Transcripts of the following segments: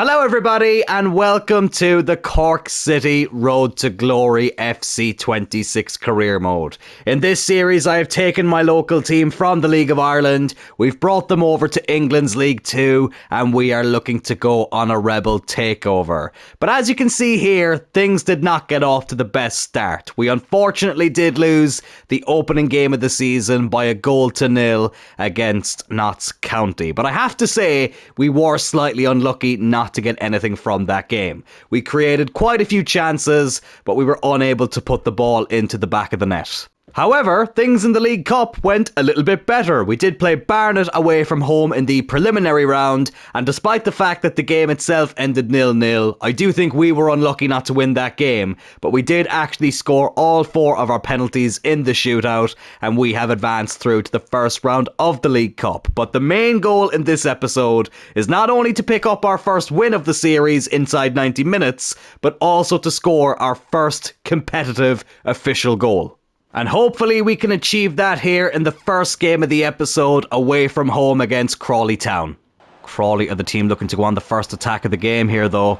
Hello everybody and welcome to the Cork City Road to Glory FC 26 career mode. In this series I have taken my local team from the League of Ireland, we've brought them over to England's League 2 and we are looking to go on a rebel takeover. But as you can see here, things did not get off to the best start. We unfortunately did lose the opening game of the season by 1-0 against Notts County. But I have to say, we were slightly unlucky not to get anything from that game. We created quite a few chances, but we were unable to put the ball into the back of the net. However, things in the League Cup went a little bit better. We did play Barnet away from home in the preliminary round, and despite the fact that the game itself ended 0-0, I do think we were unlucky not to win that game, but we did actually score all 4 of our penalties in the shootout, and we have advanced through to the first round of the League Cup. But the main goal in this episode is not only to pick up our first win of the series inside 90 minutes, but also to score our first competitive official goal. And hopefully we can achieve that here in the first game of the episode away from home against Crawley Town. Crawley are the team looking to go on the first attack of the game here though.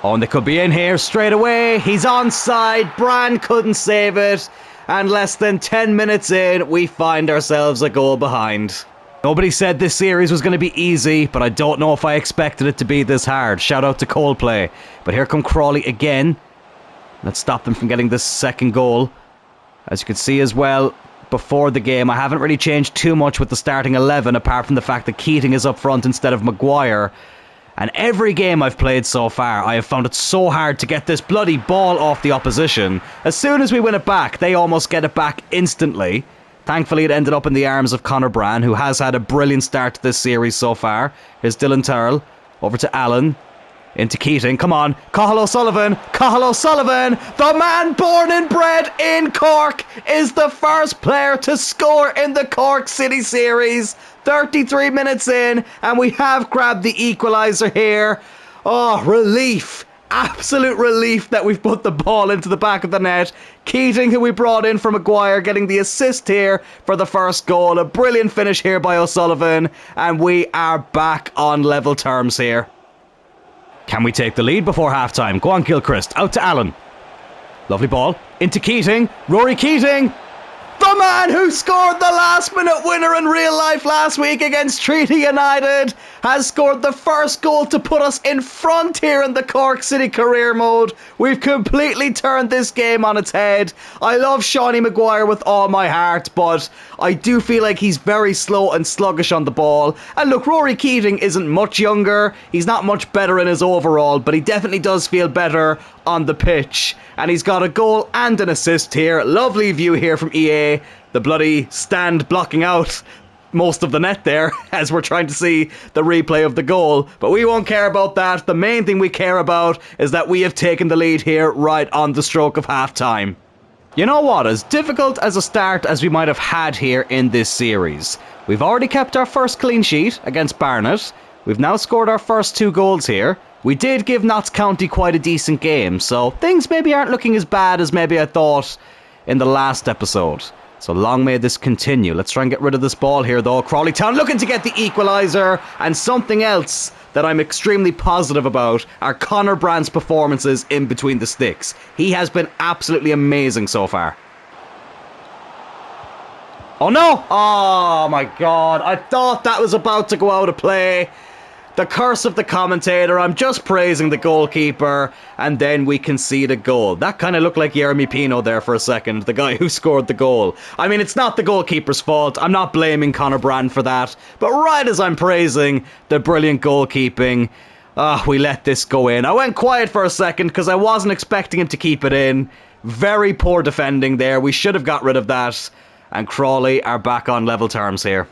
Oh, and they could be in here straight away. He's onside. Bran couldn't save it. And less than 10 minutes in, we find ourselves a goal behind. Nobody said this series was going to be easy, but I don't know if I expected it to be this hard. Shout out to Coldplay. But here come Crawley again. Let's stop them from getting this second goal. As you can see as well, before the game, I haven't really changed too much with the starting 11, apart from the fact that Keating is up front instead of Maguire. And every game I've played so far, I have found it so hard to get this bloody ball off the opposition. As soon as we win it back, they almost get it back instantly. Thankfully, it ended up in the arms of Conor Bran, who has had a brilliant start to this series so far. Here's Dylan Turrell, over to Allen. Into Keating, come on, Cathal O'Sullivan, the man born and bred in Cork, is the first player to score in the Cork City series. 33 minutes in, and we have grabbed the equaliser here. Oh, relief. Absolute relief that we've put the ball into the back of the net. Keating, who we brought in for Maguire, getting the assist here for the first goal. A brilliant finish here by O'Sullivan, and we are back on level terms here. Can we take the lead before half-time? Go on, Gilchrist. Out to Allen. Lovely ball. Into Keating. Rory Keating. The man who scored the last-minute winner in real life last week against Treaty United has scored the first goal to put us in front here in the Cork City career mode. We've completely turned this game on its head. I love Shawnee Maguire with all my heart, but I do feel like he's very slow and sluggish on the ball. And look, Rory Keating isn't much younger. He's not much better in his overall, but he definitely does feel better on the pitch. And he's got a goal and an assist here. Lovely view here from EA. The bloody stand blocking out most of the net there as we're trying to see the replay of the goal. But we won't care about that. The main thing we care about is that we have taken the lead here right on the stroke of half-time. You know what? As difficult as a start as we might have had here in this series, we've already kept our first clean sheet against Barnet. We've now scored our first 2 goals here. We did give Notts County quite a decent game, so things maybe aren't looking as bad as maybe I thought in the last episode. So long may this continue. Let's try and get rid of this ball here though. Crawley Town looking to get the equaliser. And something else that I'm extremely positive about are Conor Bran's performances in between the sticks. He has been absolutely amazing so far. Oh no! Oh my god, I thought that was about to go out of play. The curse of the commentator. I'm just praising the goalkeeper, and then we concede a goal. That kind of looked like Jeremy Pino there for a second, the guy who scored the goal. I mean, it's not the goalkeeper's fault. I'm not blaming Conor Bran for that. But right as I'm praising the brilliant goalkeeping, we let this go in. I went quiet for a second because I wasn't expecting him to keep it in. Very poor defending there. We should have got rid of that. And Crawley are back on level terms here.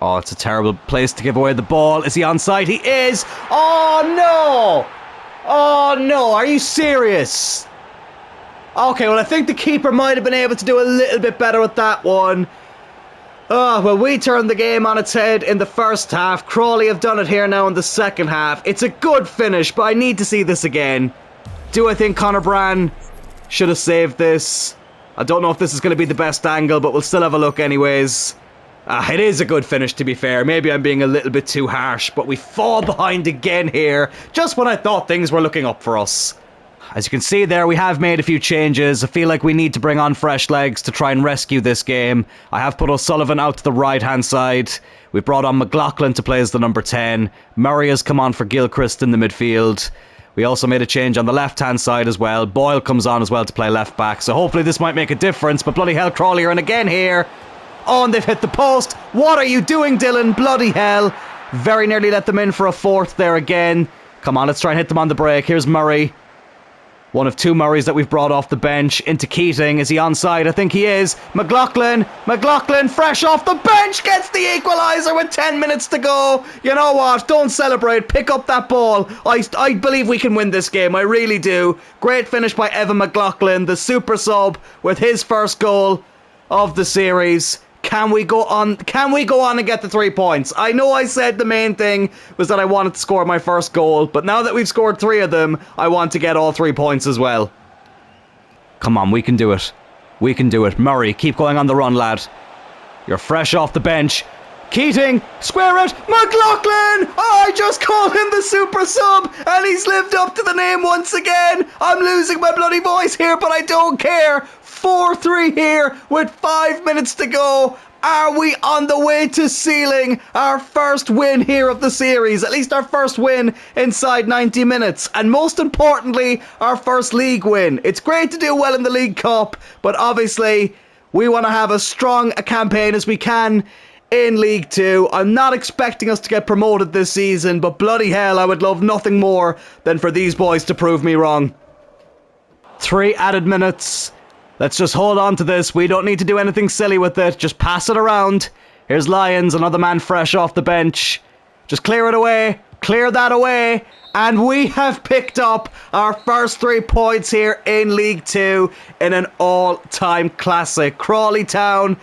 Oh, it's a terrible place to give away the ball. Is he onside? He is! Oh, no! Oh, no. Are you serious? Okay, well, I think the keeper might have been able to do a little bit better with that one. Oh, well, we turned the game on its head in the first half. Crawley have done it here now in the second half. It's a good finish, but I need to see this again. Do I think Conor Bran should have saved this? I don't know if this is going to be the best angle, but we'll still have a look anyways. It is a good finish, to be fair. Maybe I'm being a little bit too harsh, but we fall behind again here, just when I thought things were looking up for us. As you can see there, we have made a few changes. I feel like we need to bring on fresh legs to try and rescue this game. I have put O'Sullivan out to the right-hand side. We brought on McLaughlin to play as the number 10. Murray has come on for Gilchrist in the midfield. We also made a change on the left-hand side as well. Boyle comes on as well to play left-back, so hopefully this might make a difference. But bloody hell, Crawley are in again here. Oh, and they've hit the post. What are you doing, Dylan? Bloody hell. Very nearly let them in for a fourth there again. Come on, let's try and hit them on the break. Here's Murray. One of two Murrays that we've brought off the bench into Keating. Is he onside? I think he is. McLaughlin, fresh off the bench, gets the equaliser with 10 minutes to go. You know what? Don't celebrate. Pick up that ball. I believe we can win this game. I really do. Great finish by Evan McLaughlin, the super sub, with his first goal of the series. Can we go on? Can we go on and get the 3 points? I know I said the main thing was that I wanted to score my first goal, but now that we've scored 3 of them, I want to get all 3 points as well. Come on, we can do it. We can do it. Murray, keep going on the run, lad. You're fresh off the bench. Keating, square it, McLaughlin! Oh, I just called him the super sub, and he's lived up to the name once again. I'm losing my bloody voice here, but I don't care. 4-3 here with 5 minutes to go. Are we on the way to sealing our first win here of the series? At least our first win inside 90 minutes. And most importantly, our first league win. It's great to do well in the League Cup, but obviously we want to have as strong a campaign as we can in League 2. I'm not expecting us to get promoted this season, but bloody hell, I would love nothing more than for these boys to prove me wrong. 3 added minutes. Let's just hold on to this. We don't need to do anything silly with it. Just pass it around. Here's Lyons, another man fresh off the bench. Just clear it away. Clear that away. And we have picked up our first 3 points here in League 2 in an all-time classic. Crawley Town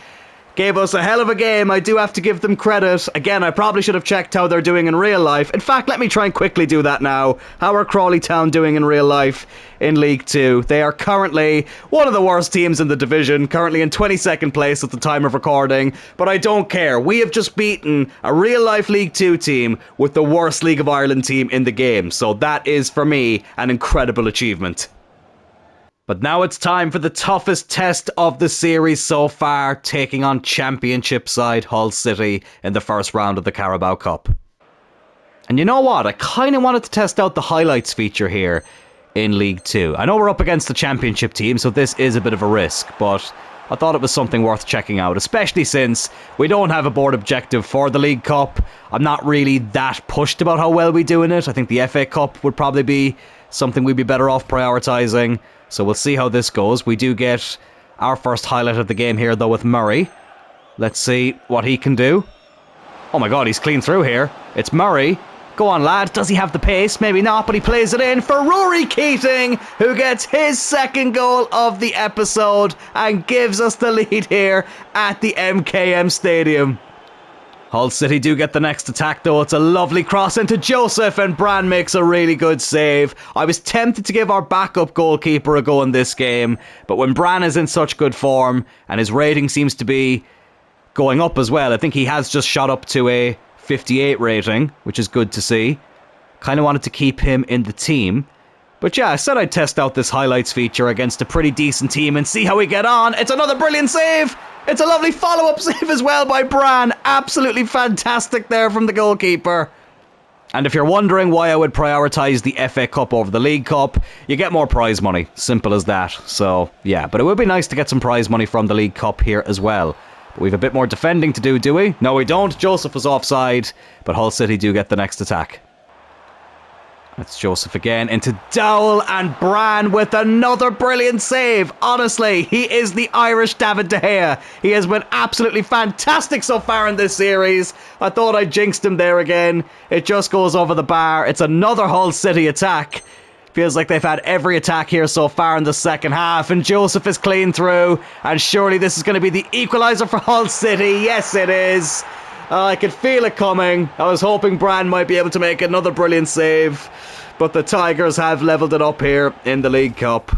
gave us a hell of a game. I do have to give them credit. Again, I probably should have checked how they're doing in real life. In fact, let me try and quickly do that now. How are Crawley Town doing in real life in League 2? They are currently one of the worst teams in the division, currently in 22nd place at the time of recording, but I don't care. We have just beaten a real-life League 2 team with the worst League of Ireland team in the game, so that is, for me, an incredible achievement. But now it's time for the toughest test of the series so far, taking on Championship side Hull City in the first round of the Carabao Cup. And you know what? I kind of wanted to test out the highlights feature here in League 2. I know we're up against the Championship team, so this is a bit of a risk, but I thought it was something worth checking out, especially since we don't have a board objective for the League Cup. I'm not really that pushed about how well we do in it. I think the FA Cup would probably be something we'd be better off prioritising. So we'll see how this goes. We do get our first highlight of the game here, though, with Murray. Let's see what he can do. Oh my god, he's clean through here. It's Murray. Go on, lad. Does he have the pace? Maybe not, but he plays it in for Rory Keating, who gets his second goal of the episode and gives us the lead here at the MKM Stadium. Hull City do get the next attack, though. It's a lovely cross into Joseph, and Bran makes a really good save. I was tempted to give our backup goalkeeper a go in this game, but when Bran is in such good form, and his rating seems to be going up as well, I think he has just shot up to a 58 rating, which is good to see. Kind of wanted to keep him in the team. But yeah, I said I'd test out this highlights feature against a pretty decent team and see how we get on. It's another brilliant save! It's a lovely follow-up save as well by Bran. Absolutely fantastic there from the goalkeeper. And if you're wondering why I would prioritise the FA Cup over the League Cup, you get more prize money. Simple as that. So, yeah, but it would be nice to get some prize money from the League Cup here as well. But we have a bit more defending to do we? No, we don't. Joseph was offside, but Hull City do get the next attack. It's Joseph again into Dowell, and Bran with another brilliant save. Honestly, he is the Irish David De Gea. He has been absolutely fantastic so far in this series. I thought I jinxed him there again. It just goes over the bar. It's another Hull City attack. Feels like they've had every attack here so far in the second half, and Joseph is clean through, and surely this is going to be the equaliser for Hull City. Yes, it is. I could feel it coming. I was hoping Bran might be able to make another brilliant save, but the Tigers have levelled it up here in the League Cup.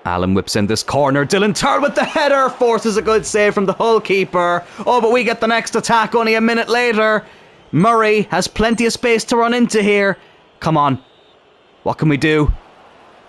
Allen whips in this corner. Dylan Turl with the header forces a good save from the Hull keeper. Oh, but we get the next attack only a minute later. Murray has plenty of space to run into here. Come on. What can we do?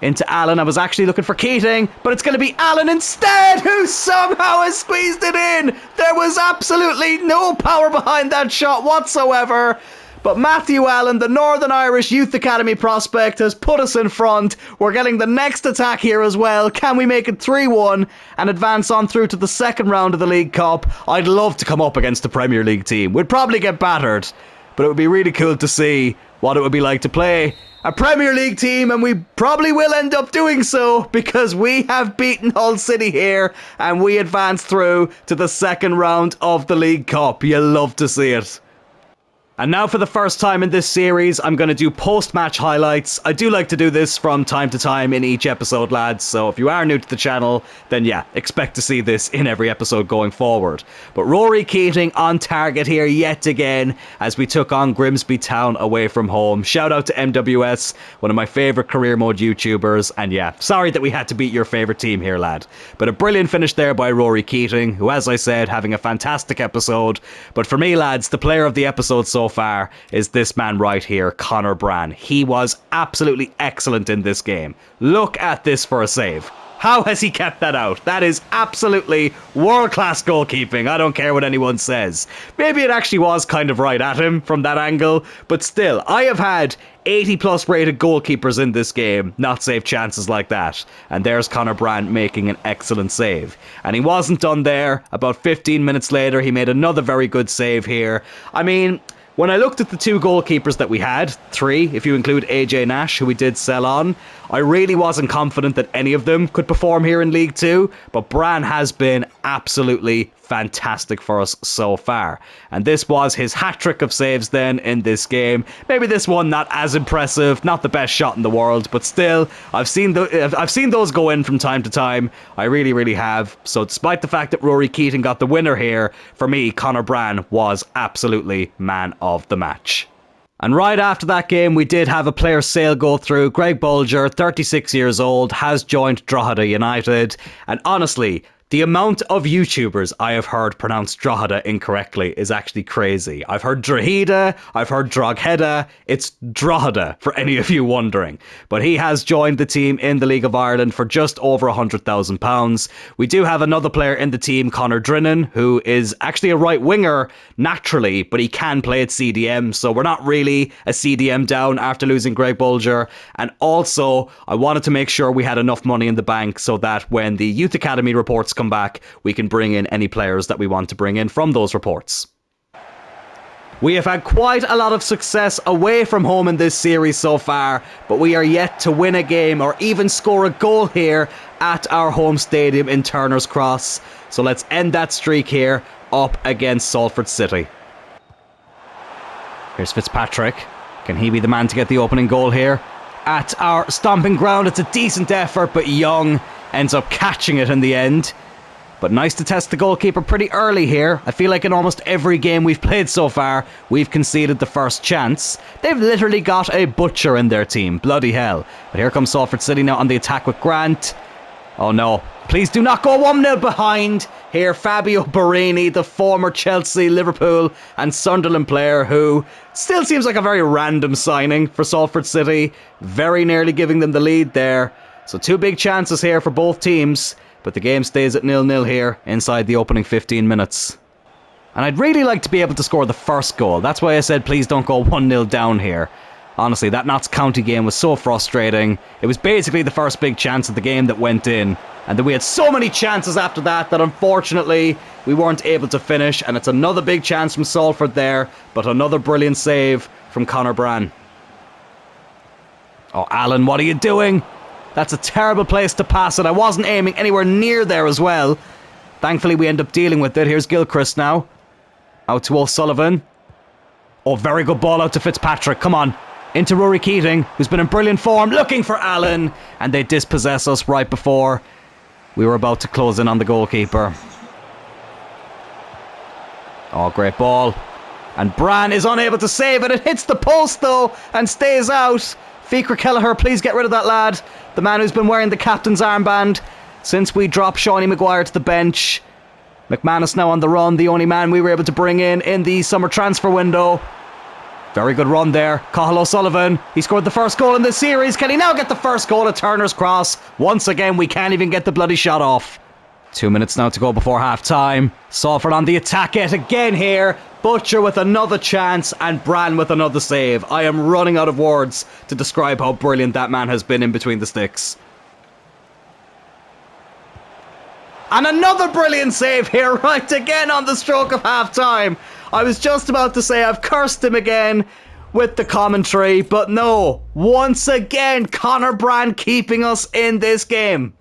Into Allen. I was actually looking for Keating, but it's going to be Allen instead, who somehow has squeezed it in. There was absolutely no power behind that shot whatsoever. But Matthew Allen, the Northern Irish Youth Academy prospect, has put us in front. We're getting the next attack here as well. Can we make it 3-1 and advance on through to the second round of the League Cup? I'd love to come up against a Premier League team. We'd probably get battered, but it would be really cool to see what it would be like to play a Premier League team, and we probably will end up doing so because we have beaten Hull City here and we advance through to the second round of the League Cup. You'll love to see it. And now for the first time in this series, I'm going to do post-match highlights. I do like to do this from time to time in each episode, lads, so if you are new to the channel, then yeah, expect to see this in every episode going forward. But Rory Keating on target here yet again as we took on Grimsby Town away from home. Shout out to MWS, one of my favourite career mode YouTubers, and yeah, sorry that we had to beat your favourite team here, lad. But a brilliant finish there by Rory Keating, who, as I said, having a fantastic episode. But for me, lads, the player of the episode so far is this man right here, Conor Brann. He was absolutely excellent in this game. Look at this for a save. How has he kept that out? That is absolutely world-class goalkeeping. I don't care what anyone says. Maybe it actually was kind of right at him from that angle, but still, I have had 80+ rated goalkeepers in this game not save chances like that. And there's Conor Brann making an excellent save. And he wasn't done there. About 15 minutes later, he made another very good save here. I mean, when I looked at the two goalkeepers that we had, 3 if you include AJ Nash, who we did sell on, I really wasn't confident that any of them could perform here in League 2, but Brann has been absolutely fantastic for us so far. And this was his hat-trick of saves then in this game. Maybe this one not as impressive, not the best shot in the world, but still, I've seen those go in from time to time. I really, really have. So despite the fact that Rory Keating got the winner here, for me, Conor Brann was absolutely man of the match. And right after that game, we did have a player sale go through. Greg Bolger, 36 years old, has joined Drogheda United. And honestly, the amount of YouTubers I have heard pronounce Drogheda incorrectly is actually crazy. I've heard Drogheda, I've heard Drogheda, it's Drogheda for any of you wondering. But he has joined the team in the League of Ireland for just over £100,000. We do have another player in the team, Conor Drinnan, who is actually a right winger naturally, but he can play at CDM, so we're not really a CDM down after losing Greg Bolger. And also, I wanted to make sure we had enough money in the bank so that when the Youth Academy reports come back, we can bring in any players that we want to bring in from those reports. We have had quite a lot of success away from home in this series so far, but we are yet to win a game or even score a goal here at our home stadium in Turner's Cross. So let's end that streak here up against Salford City. Here's Fitzpatrick. Can he be the man to get the opening goal here? At our stomping ground, it's a decent effort, but Young ends up catching it in the end. But nice to test the goalkeeper pretty early here. I feel like in almost every game we've played so far, we've conceded the first chance. They've literally got a butcher in their team. Bloody hell. But here comes Salford City now on the attack with Grant. Oh no. Please do not go 1-0 behind. Here, Fabio Barini, the former Chelsea, Liverpool and Sunderland player who still seems like a very random signing for Salford City. Very nearly giving them the lead there. So 2 big chances here for both teams. But the game stays at 0-0 here inside the opening 15 minutes. And I'd really like to be able to score the first goal. That's why I said please don't go 1-0 down here. Honestly, that Notts County game was so frustrating. It was basically the first big chance of the game that went in. And then we had so many chances after that unfortunately we weren't able to finish. And it's another big chance from Salford there. But another brilliant save from Conor Brann. Oh, Alan, what are you doing? That's a terrible place to pass it. I wasn't aiming anywhere near there as well. Thankfully, we end up dealing with it. Here's Gilchrist now. Out to O'Sullivan. Oh, very good ball out to Fitzpatrick. Come on. Into Rory Keating, who's been in brilliant form. Looking for Allen. And they dispossess us right before we were about to close in on the goalkeeper. Oh, great ball. And Brann is unable to save it. It hits the post, though, and stays out. Fikra Kelleher, please get rid of that lad. the man who's been wearing the captain's armband since we dropped Seanie Maguire to the bench. McManus now on the run, the only man we were able to bring in the summer transfer window. Very good run there. Cathal O'Sullivan, he scored the first goal in this series. Can he now get the first goal at Turner's Cross? Once again, we can't even get the bloody shot off. 2 minutes now to go before half-time. Salford on the attack yet again here. Butcher with another chance and Brann with another save. I am running out of words to describe how brilliant that man has been in between the sticks. And another brilliant save here, right again on the stroke of half-time. I was just about to say I've cursed him again with the commentary, but no. Once again, Conor Brann keeping us in this game.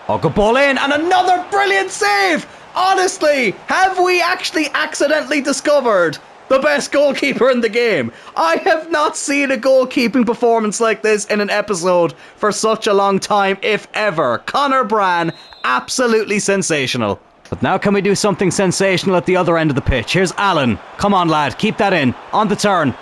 Oh, good ball in, and another brilliant save! Honestly, have we actually accidentally discovered the best goalkeeper in the game? I have not seen a goalkeeping performance like this in an episode for such a long time, if ever. Conor Brann, absolutely sensational. But now can we do something sensational at the other end of the pitch? Here's Allen. Come on, lad. Keep that in. On the turn.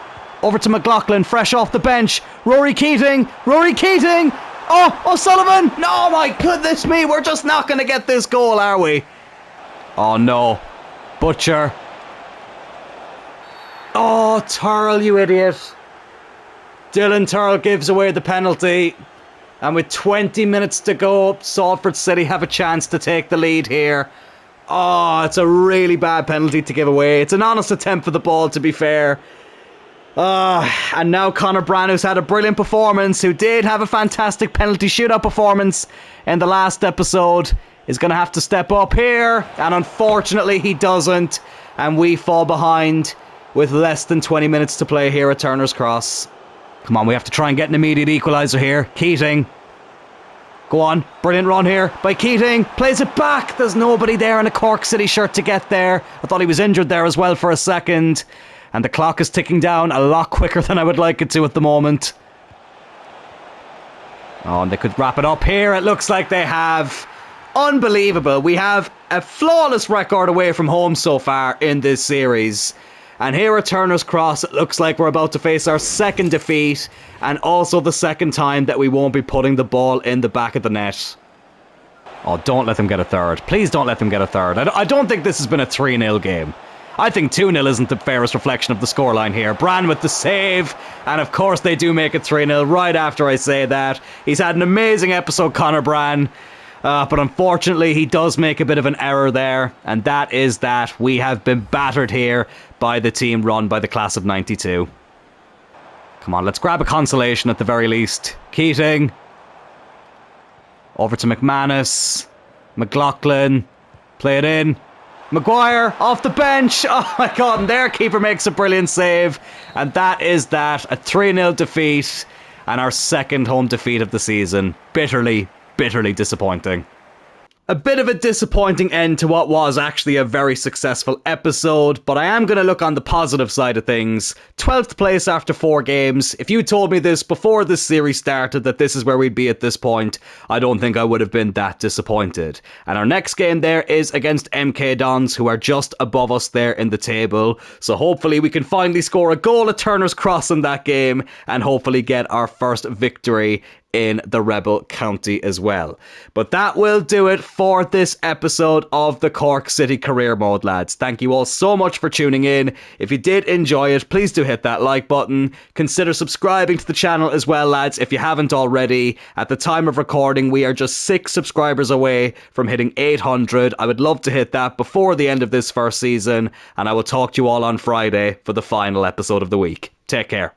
Over to McLaughlin, fresh off the bench. Rory Keating. Rory Keating. Oh, O'Sullivan. No, my goodness me. We're just not going to get this goal, are we? Oh, no. Butcher. Oh, Turl, you idiot. Dylan Turl gives away the penalty. And with 20 minutes to go, Salford City have a chance to take the lead here. Oh, it's a really bad penalty to give away. It's an honest attempt for the ball, to be fair. And now Conor Brann, who's had a brilliant performance, who did have a fantastic penalty shootout performance in the last episode, is going to have to step up here. And unfortunately, he doesn't. And we fall behind with less than 20 minutes to play here at Turner's Cross. Come on, we have to try and get an immediate equaliser here. Keating. Go on. Brilliant run here by Keating. Plays it back. There's nobody there in a Cork City shirt to get there. I thought he was injured there as well for a second. And the clock is ticking down a lot quicker than I would like it to at the moment. Oh, and they could wrap it up here. It looks like they have. Unbelievable. We have a flawless record away from home so far in this series. And here at Turner's Cross, it looks like we're about to face our second defeat, and also the second time that we won't be putting the ball in the back of the net. Oh, don't let them get a third. Please don't let them get a third. I don't think this has been a 3-0 game. I think 2-0 isn't the fairest reflection of the scoreline here. Brann with the save, and of course they do make it 3-0 right after I say that. He's had an amazing episode, Conor Brann. But unfortunately, he does make a bit of an error there, and that is that we have been battered here by the team run by the class of 92. Come on, let's grab a consolation at the very least. Keating. Over to McManus. McLaughlin. Play it in. Maguire off the bench. Oh my god, and their keeper makes a brilliant save. And that is that. A 3-0 defeat, and our second home defeat of the season. Bitterly disappointing. A bit of a disappointing end to what was actually a very successful episode, but I am going to look on the positive side of things. 12th place after 4 games. If you told me this before this series started, that this is where we'd be at this point, I don't think I would have been that disappointed. And our next game there is against MK Dons, who are just above us there in the table. So hopefully we can finally score a goal at Turner's Cross in that game, and hopefully get our first victory in the Rebel County as well. But that will do it for this episode of the Cork City Career Mode, lads. Thank you all so much for tuning in. If you did enjoy it, please do hit that like button. Consider subscribing to the channel as well, lads, if you haven't already. At the time of recording, we are just 6 subscribers away from hitting 800. I would love to hit that before the end of this first season, and I will talk to you all on Friday for the final episode of the week. Take care.